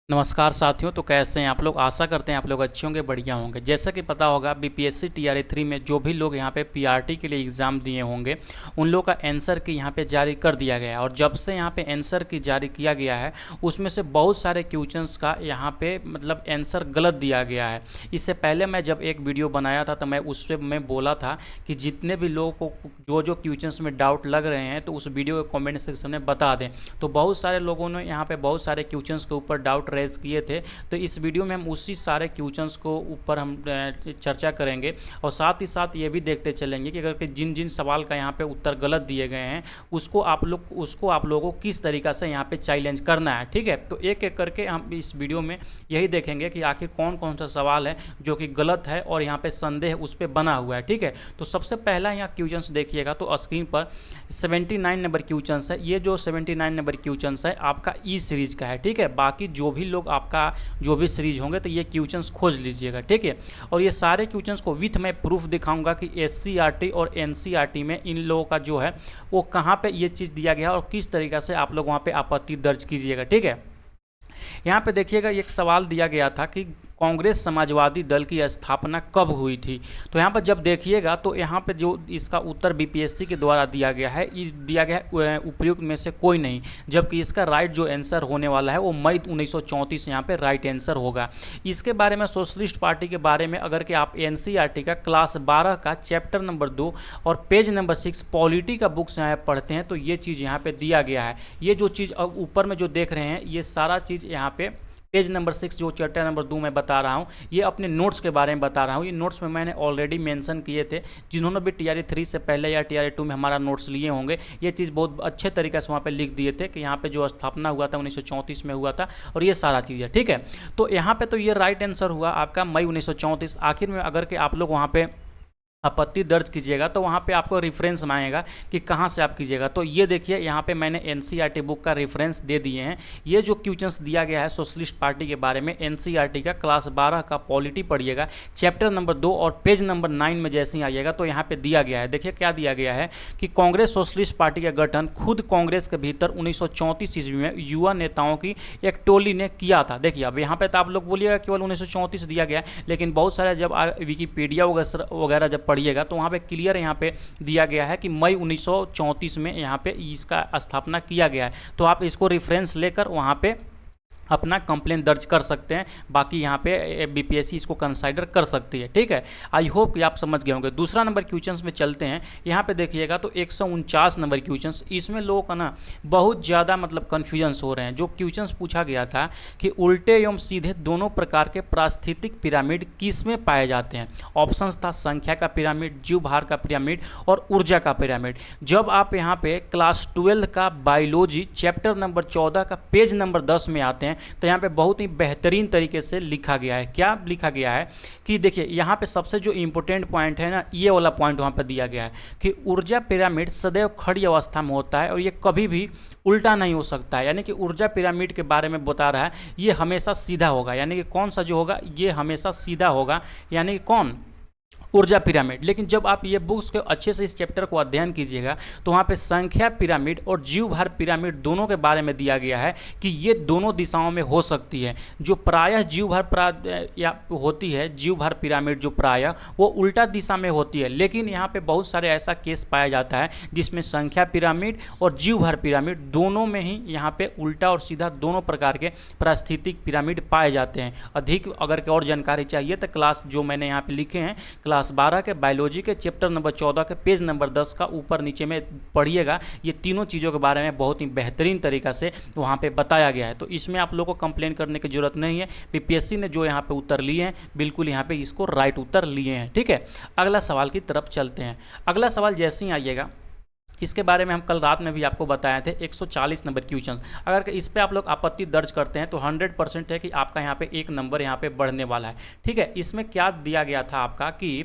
नमस्कार साथियों। तो कैसे हैं आप लोग? आशा करते हैं आप लोग अच्छे होंगे, बढ़िया होंगे। जैसा कि पता होगा बीपीएससी टीआरई 3 में जो भी लोग यहाँ पे पीआरटी के लिए एग्ज़ाम दिए होंगे उन लोग का आंसर की यहाँ पे जारी कर दिया गया है। और जब से यहाँ पे आंसर की जारी किया गया है उसमें से बहुत सारे क्वेश्चंस का यहाँ पे मतलब आंसर गलत दिया गया है। इससे पहले मैं जब एक वीडियो बनाया था तो मैं उससे मैं बोला था कि जितने भी लोगों को जो जो क्वेश्चंस में डाउट लग रहे हैं तो उस वीडियो को कमेंट सेक्शन में बता दें। तो बहुत सारे लोगों ने यहाँ पे बहुत सारे क्वेश्चंस के ऊपर डाउट रेज किए थे। तो इस वीडियो में हम उसी सारे क्वेश्चंस को ऊपर हम चर्चा करेंगे और साथ ही साथ ये भी देखते चलेंगे कि अगर जिन जिन सवाल का यहाँ पे उत्तर गलत दिए गए हैं उसको आप लोगों को किस तरीक़ा से यहाँ पे चैलेंज करना है। ठीक है, तो एक एक करके हम इस वीडियो में यही देखेंगे कि आखिर कौन कौन सा सवाल है जो कि गलत है और यहाँ पे संदेह उस पर बना हुआ है। ठीक है, तो सबसे पहला यहाँ क्वेश्चंस देखिएगा तो स्क्रीन पर 79 नंबर क्वेश्चंस है। ये जो 79 नंबर क्वेश्चंस है आपका ई सीरीज का है। ठीक है, बाकी जो भी लोग आपका जो भी सीरीज होंगे तो ये क्वेश्चंस खोज लीजिएगा। ठीक है, और ये सारे क्वेश्चंस को विथ मैं प्रूफ दिखाऊंगा कि एससीईआरटी और एनसीईआरटी में इन लोगों का जो है वो कहाँ पे ये चीज़ दिया गया और किस तरीक़ा से आप लोग वहाँ पे आपत्ति दर्ज कीजिएगा। ठीक है, यहाँ पे देखिएगा एक सवाल दिया गया था कि कांग्रेस समाजवादी दल की स्थापना कब हुई थी। तो यहाँ पर जब देखिएगा तो यहाँ पे जो इसका उत्तर बीपीएससी के द्वारा दिया गया है उपयुक्त में से कोई नहीं, जबकि इसका राइट जो आंसर होने वाला है वो मई 1934 यहाँ पे राइट आंसर होगा। इसके बारे में सोशलिस्ट पार्टी के बारे में अगर कि आप एनसीईआरटी का क्लास 12 का चैप्टर नंबर 2 और पेज नंबर 6 पॉलिटी का बुक्स यहाँ पढ़ते हैं तो ये चीज़ यहाँ पर दिया गया है। ये जो चीज़ अब ऊपर में जो देख रहे हैं ये सारा चीज़ यहाँ पे पेज नंबर 6 जो चैप्टर नंबर 2 में बता रहा हूँ ये अपने नोट्स के बारे में बता रहा हूँ। ये नोट्स में मैंने ऑलरेडी मेंशन किए थे। जिन्होंने भी टीआरई 3 से पहले या टीआरई 2 में हमारा नोट्स लिए होंगे ये चीज़ बहुत अच्छे तरीके से वहाँ पे लिख दिए थे कि यहाँ पे जो स्थापना हुआ था 1934 में हुआ था और ये सारा चीज़ है। ठीक है, तो यहाँ पर तो ये राइट आंसर हुआ आपका मई 1934। आखिर में अगर कि आप लोग वहाँ पर आपत्ति दर्ज कीजिएगा तो वहाँ पे आपको रेफरेंस मांगेगा कि कहाँ से आप कीजिएगा। तो ये देखिए यहाँ पे मैंने एनसीईआरटी बुक का रेफरेंस दे दिए हैं। ये जो क्वेश्चंस दिया गया है सोशलिस्ट पार्टी के बारे में एनसीईआरटी का क्लास 12 का पॉलिटी पढ़िएगा चैप्टर नंबर 2 और पेज नंबर 9 में जैसे ही आइएगा तो यहाँ पे दिया गया है। देखिए क्या दिया गया है कि कांग्रेस सोशलिस्ट पार्टी का गठन खुद कांग्रेस के भीतर 1934 ईस्वी में युवा नेताओं की एक टोली ने किया था। देखिए अब यहाँ पे तो आप लोग बोलिएगा केवल 1934 दिया गया है, लेकिन बहुत सारे जब विकिपीडिया वगैरह जब पढ़िएगा तो वहाँ पे क्लियर यहाँ पे दिया गया है कि मई 1934 में यहाँ पे इसका स्थापना किया गया है। तो आप इसको रेफरेंस लेकर वहाँ पे अपना कंप्लेन दर्ज कर सकते हैं। बाकी यहाँ पे बीपीएससी इसको कंसाइडर कर सकती है। ठीक है, आई होप कि आप समझ गए होंगे। दूसरा नंबर क्वेश्चंस में चलते हैं। यहाँ पे देखिएगा तो 149 नंबर क्वेश्चंस, इसमें लोगों का ना बहुत ज़्यादा मतलब कन्फ्यूजन्स हो रहे हैं। जो क्वेश्चंस पूछा गया था कि उल्टे एवं सीधे दोनों प्रकार के प्रास्थितिक पिरामिड किस में पाए जाते हैं। ऑप्शंस था संख्या का पिरामिड, जीव भार का पिरामिड और ऊर्जा का पिरामिड। जब आप यहाँ पे क्लास 12 का बायोलॉजी चैप्टर नंबर 14 का पेज नंबर 10 में आते हैं तो यहाँ पे बहुत ही बेहतरीन तरीके से लिखा गया है। क्या लिखा गया है कि देखिए यहाँ पे सबसे जो इम्पोर्टेंट पॉइंट है ना ये वाला पॉइंट वहाँ पे दिया गया है कि ऊर्जा पिरामिड सदैव खड़ी अवस्था में होता है और ये कभी भी उल्टा नहीं हो सकता है। यानी कि ऊर्जा पिरामिड के बारे में बता रहा है ये हमेशा सीधा होगा। यानी कि कौन सा जो होगा ये हमेशा सीधा होगा, यानी कि कौन, ऊर्जा पिरामिड। लेकिन जब आप ये बुक्स को अच्छे से इस चैप्टर को अध्ययन कीजिएगा तो वहाँ पे संख्या पिरामिड और जीव भार पिरामिड दोनों के बारे में दिया गया है कि ये दोनों दिशाओं में हो सकती है। जो प्रायः जीव भार या होती है जीव भार पिरामिड जो प्रायः वो उल्टा दिशा में होती है, लेकिन यहाँ पे बहुत सारे ऐसा केस पाया जाता है जिसमें संख्या पिरामिड और जीव भार पिरामिड दोनों में ही यहाँ पे उल्टा और सीधा दोनों प्रकार के पारिस्थितिक पिरामिड पाए जाते हैं। अधिक अगर और जानकारी चाहिए तो क्लास जो मैंने यहाँ पे लिखे हैं क्लास 12 के बायोलॉजी के चैप्टर नंबर 14 के पेज नंबर 10 का ऊपर नीचे में पढ़िएगा। ये तीनों चीज़ों के बारे में बहुत ही बेहतरीन तरीक़ा से वहाँ पे बताया गया है। तो इसमें आप लोगों को कंप्लेन करने की जरूरत नहीं है। बीपीएससी ने जो यहाँ पे उत्तर लिए हैं बिल्कुल यहाँ पे इसको राइट उत्तर लिए हैं। ठीक है, अगला सवाल की तरफ चलते हैं। अगला सवाल जैसे ही आइएगा इसके बारे में हम कल रात में भी आपको बताए थे 140 नंबर क्वेश्चन। अगर इस पे आप लोग आपत्ति दर्ज करते हैं तो 100% है कि आपका यहाँ पे एक नंबर यहाँ पे बढ़ने वाला है। ठीक है, इसमें क्या दिया गया था आपका कि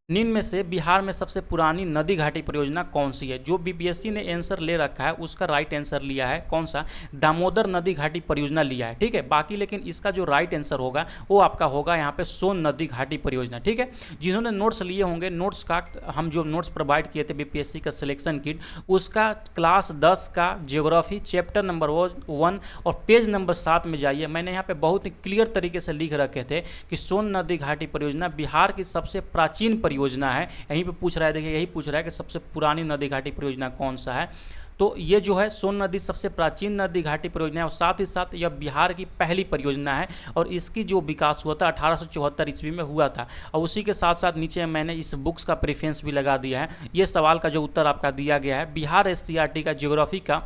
निम्न में से बिहार में सबसे पुरानी नदी घाटी परियोजना कौन सी है? जो बीपीएससी ने आंसर ले रखा है उसका राइट आंसर लिया है कौन सा? दामोदर नदी घाटी परियोजना लिया है, ठीक है। बाकी लेकिन इसका जो राइट आंसर होगा वो आपका होगा यहाँ पे सोन नदी घाटी परियोजना, ठीक है। जिन्होंने नोट्स लिए होंगे, नोट्स का हम जो नोट्स प्रोवाइड किए थे बीपीएससी का सिलेक्शन किट, उसका क्लास 10 का ज्योग्राफी चैप्टर नंबर 1 और पेज नंबर 7 में जाइए। मैंने यहाँ पे बहुत ही क्लियर तरीके से लिख रखे थे कि सोन नदी घाटी परियोजना बिहार की सबसे प्राचीन परियोजना है। यहीं पे पूछ रहा है, देखिए यही पूछ रहा है कि सबसे पुरानी नदी घाटी परियोजना कौन सा है। तो ये जो है सोन नदी सबसे प्राचीन नदी घाटी परियोजना है और साथ ही साथ यह बिहार की पहली परियोजना है और इसकी जो विकास हुआ था 1874 ईस्वी में हुआ था। और उसी के साथ साथ नीचे मैंने इस बुक्स का प्रेफरेंस भी लगा दिया है। ये सवाल का जो उत्तर आपका दिया गया है बिहार एससीईआरटी का ज्योग्राफी का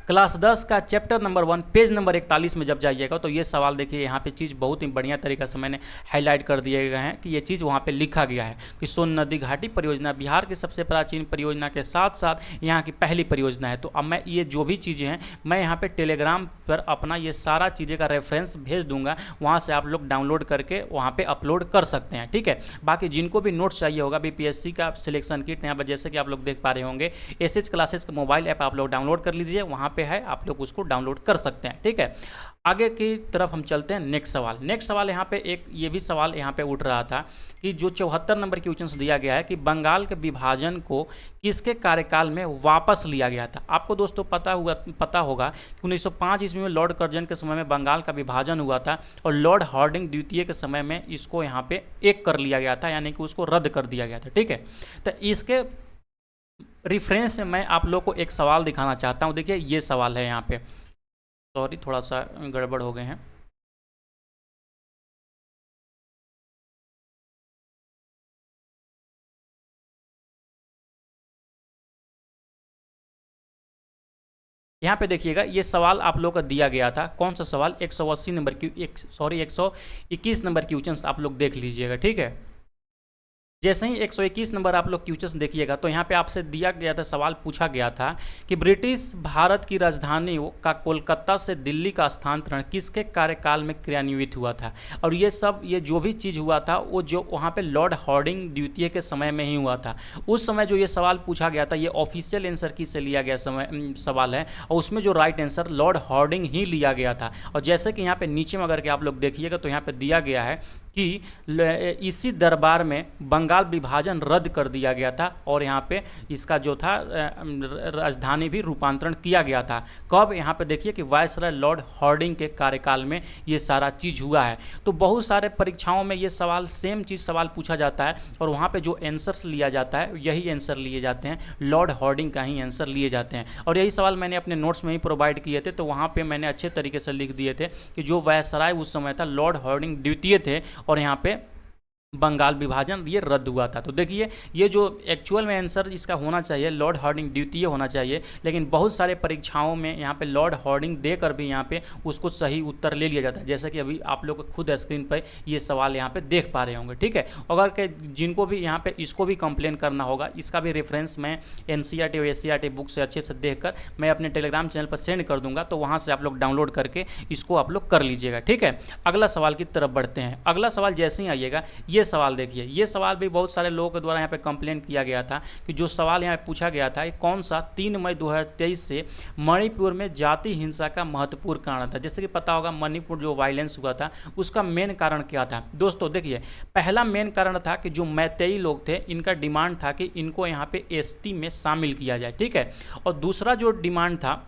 क्लास 10 का चैप्टर नंबर 1 पेज नंबर 41 में जब जाइएगा तो ये सवाल देखिए, यहाँ पे चीज़ बहुत ही बढ़िया तरीके से मैंने हाईलाइट कर दिए गए हैं कि ये चीज़ वहाँ पे लिखा गया है कि सोन नदी घाटी परियोजना बिहार की सबसे प्राचीन परियोजना के साथ साथ यहाँ की पहली परियोजना है। तो अब मैं ये जो भी चीज़ें हैं मैं यहाँ पर टेलीग्राम पर अपना ये सारा चीज़ें का रेफरेंस भेज दूँगा, वहाँ से आप लोग डाउनलोड करके वहाँ पर अपलोड कर सकते हैं, ठीक है। बाकी जिनको भी नोट्स चाहिए होगा बीपीएससी का सिलेक्शन किट, यहाँ पर जैसे कि आप लोग देख पा रहे होंगे एसएच क्लासेस का मोबाइल ऐप आप लोग डाउनलोड कर लीजिए, वहाँ पे है, आप लोग उसको डाउनलोड कर सकते हैं, ठीक है। आगे की तरफ हम चलते हैं। नेक्स्ट सवाल यहाँ पे एक ये भी सवाल यहाँ पे उठ रहा था कि जो 74 नंबर क्वेश्चन दिया गया है कि बंगाल के विभाजन को किसके कार्यकाल में वापस लिया गया था। आपको दोस्तों पता होगा कि 1905 ईस्वी में लॉर्ड कर्जन के समय में बंगाल का विभाजन हुआ था और लॉर्ड हार्डिंग द्वितीय के समय में इसको यहाँ पे एक कर लिया गया था, यानी कि उसको रद्द कर दिया गया था, ठीक है। तो इसके रिफरेंस में मैं आप लोग को एक सवाल दिखाना चाहता हूँ। देखिए ये सवाल है यहाँ पे, सॉरी थोड़ा सा गड़बड़ हो गए हैं। यहाँ पे देखिएगा ये सवाल आप लोग का दिया गया था, कौन सा सवाल? 180 नंबर की 121 नंबर क्वेश्चन आप लोग देख लीजिएगा, ठीक है। जैसे ही 121 नंबर आप लोग क्वेश्चन देखिएगा तो यहाँ पे आपसे दिया गया था, सवाल पूछा गया था कि ब्रिटिश भारत की राजधानी का कोलकाता से दिल्ली का स्थानांतरण किसके कार्यकाल में क्रियान्वित हुआ था। और ये जो भी चीज़ हुआ था वो जो वहाँ पे लॉर्ड हार्डिंग द्वितीय के समय में ही हुआ था। उस समय जो ये सवाल पूछा गया था ये ऑफिशियल आंसर की से लिया गया सवाल है और उसमें जो राइट आंसर लॉर्ड हार्डिंग ही लिया गया था। और जैसे कि यहाँ पे नीचे में अगर के आप लोग देखिएगा तो यहाँ पे दिया गया है कि इसी दरबार में बंगाल विभाजन रद्द कर दिया गया था और यहाँ पे इसका जो था राजधानी भी रूपांतरण किया गया था। कब? यहाँ पे देखिए कि वायसराय लॉर्ड हार्डिंग के कार्यकाल में ये सारा चीज़ हुआ है। तो बहुत सारे परीक्षाओं में ये सवाल सेम चीज़ सवाल पूछा जाता है और वहाँ पे जो आंसर्स लिया जाता है यही आंसर लिए जाते हैं, लॉर्ड हार्डिंग का ही आंसर लिए जाते हैं। और यही सवाल मैंने अपने नोट्स में ही प्रोवाइड किए थे, तो वहाँ पर मैंने अच्छे तरीके से लिख दिए थे कि जो वायसराय उस समय था लॉर्ड हार्डिंग द्वितीय थे और यहाँ पे बंगाल विभाजन ये रद्द हुआ था। तो देखिए ये जो एक्चुअल में आंसर इसका होना चाहिए लॉर्ड हार्डिंग द्वितीय होना चाहिए, लेकिन बहुत सारे परीक्षाओं में यहाँ पे लॉर्ड हार्डिंग देकर भी यहाँ पे उसको सही उत्तर ले लिया जाता है, जैसे कि अभी आप लोग खुद स्क्रीन पर ये सवाल यहाँ पे देख पा रहे होंगे, ठीक है। अगर के जिनको भी यहाँ पे इसको भी कंप्लेन करना होगा, इसका भी रेफरेंस मैं एनसीईआरटी और एससीईआरटी बुक से अच्छे से देख कर मैं अपने टेलीग्राम चैनल पर सेंड कर दूंगा, तो वहाँ से आप लोग डाउनलोड करके इसको आप लोग कर लीजिएगा, ठीक है। अगला सवाल की तरफ बढ़ते हैं। अगला सवाल जैसे ही आइएगा ये सवाल देखिए, ये सवाल भी बहुत सारे लोगों के द्वारा यहाँ पे कंप्लेन किया गया था कि जो सवाल यहाँ पे पूछा गया था ये कौन सा 3 मई 2023 से मणिपुर में जाति हिंसा का महत्वपूर्ण कारण था। जैसे कि पता होगा मणिपुर जो वायलेंस हुआ था उसका मेन कारण क्या था दोस्तों। देखिए पहला मेन कारण था कि जो मैतेई लोग थे इनका डिमांड था कि इनको यहाँ पे एसटी में शामिल किया जाए, ठीक है। और दूसरा जो डिमांड था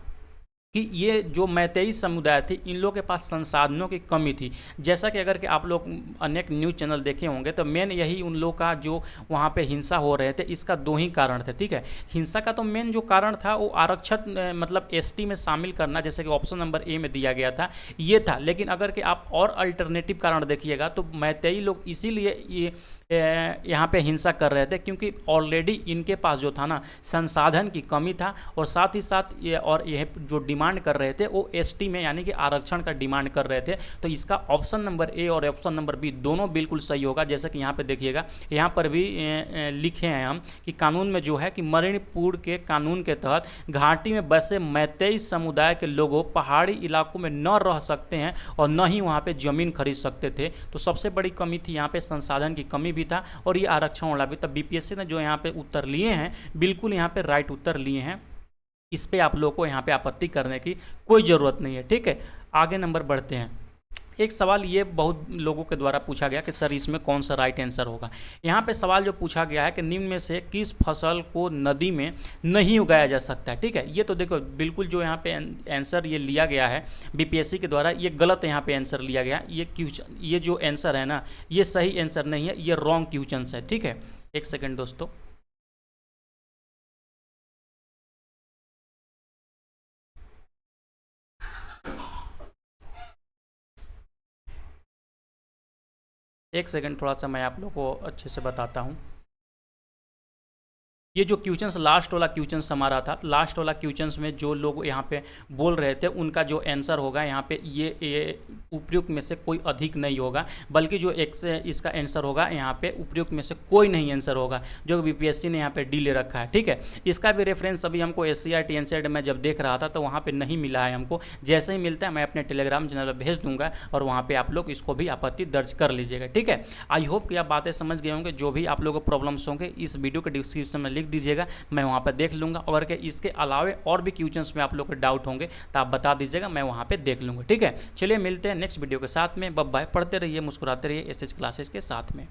कि ये जो मैतेई समुदाय थी इन लोगों के पास संसाधनों की कमी थी। जैसा कि अगर कि आप लोग अनेक न्यूज़ चैनल देखे होंगे तो मेन यही उन लोग का जो वहाँ पे हिंसा हो रहे थे इसका 2 ही कारण थे, ठीक है। हिंसा का तो मेन जो कारण था वो आरक्षण मतलब एसटी में शामिल करना, जैसे कि ऑप्शन नंबर ए में दिया गया था ये था। लेकिन अगर कि आप और अल्टरनेटिव कारण देखिएगा तो मैतेई लोग इसीलिए ये यहाँ पे हिंसा कर रहे थे क्योंकि ऑलरेडी इनके पास जो था ना संसाधन की कमी था और साथ ही साथ ये जो डिमांड कर रहे थे वो एसटी में यानी कि आरक्षण का डिमांड कर रहे थे। तो इसका ऑप्शन नंबर ए और ऑप्शन नंबर बी दोनों बिल्कुल सही होगा। जैसे कि यहाँ पे देखिएगा यहाँ पर भी लिखे हैं हम कि कानून में जो है कि मणिपुर के कानून के तहत घाटी में बसे मैतेई समुदाय के लोगों पहाड़ी इलाकों में न रह सकते हैं और न ही वहाँ पर ज़मीन खरीद सकते थे। तो सबसे बड़ी कमी थी यहाँ पर संसाधन की कमी भी था और ये आरक्षण वाला भी। तब बीपीएससी ने जो यहाँ पे उत्तर लिए हैं बिल्कुल यहाँ पे राइट उत्तर लिए हैं, इस पे आप लोगों को यहाँ पे आपत्ति करने की कोई ज़रूरत नहीं है। ठीक है, आगे नंबर बढ़ते हैं। एक सवाल ये बहुत लोगों के द्वारा पूछा गया कि सर इसमें कौन सा राइट आंसर होगा। यहाँ पे सवाल जो पूछा गया है कि निम्न में से किस फसल को नदी में नहीं उगाया जा सकता है। ठीक है, ये तो देखो बिल्कुल जो यहाँ पे आंसर ये लिया गया है बीपीएससी के द्वारा, ये गलत यहाँ पे आंसर लिया गया। ये जो आंसर है ना, ये सही आंसर नहीं है, ये रॉन्ग क्वेश्चन है। ठीक है, एक सेकेंड दोस्तों। एक सेकंड, थोड़ा सा मैं आप लोग को अच्छे से बताता हूँ। ये जो क्वेश्चंस लास्ट वाला क्वेश्चंस हमारा था, लास्ट वाला क्वेश्चंस में जो लोग यहाँ पे बोल रहे थे उनका जो आंसर होगा यहाँ पे ये उपयुक्त में से कोई अधिक नहीं होगा, बल्कि जो इसका आंसर होगा यहाँ पे उपयुक्त में से कोई नहीं आंसर होगा, जो बीपीएससी ने यहाँ पे डी ले रखा है। ठीक है, इसका भी रेफरेंस अभी हमको SCRT एनसीईआरटी में जब देख रहा था तो वहाँ पर नहीं मिला है हमको। जैसे ही मिलता है मैं अपने टेलीग्राम चैनल पर भेज दूंगा और वहाँ पर आप लोग इसको भी आपत्ति दर्ज कर लीजिएगा। ठीक है, आई होप कि आप बातें समझ गए होंगे। जो भी आप लोगों को प्रॉब्लम्स होंगे इस वीडियो के डिस्क्रिप्शन में लिख दीजिएगा, मैं वहां पर देख लूंगा। अगर के इसके अलावे और भी क्वेश्चंस में आप लोग को डाउट होंगे तो आप बता दीजिएगा, मैं वहां पे देख लूंगा। ठीक है, चलिए मिलते हैं नेक्स्ट वीडियो के साथ में। बाय बाय, पढ़ते रहिए, मुस्कुराते रहिए एसएच क्लासेस के साथ में।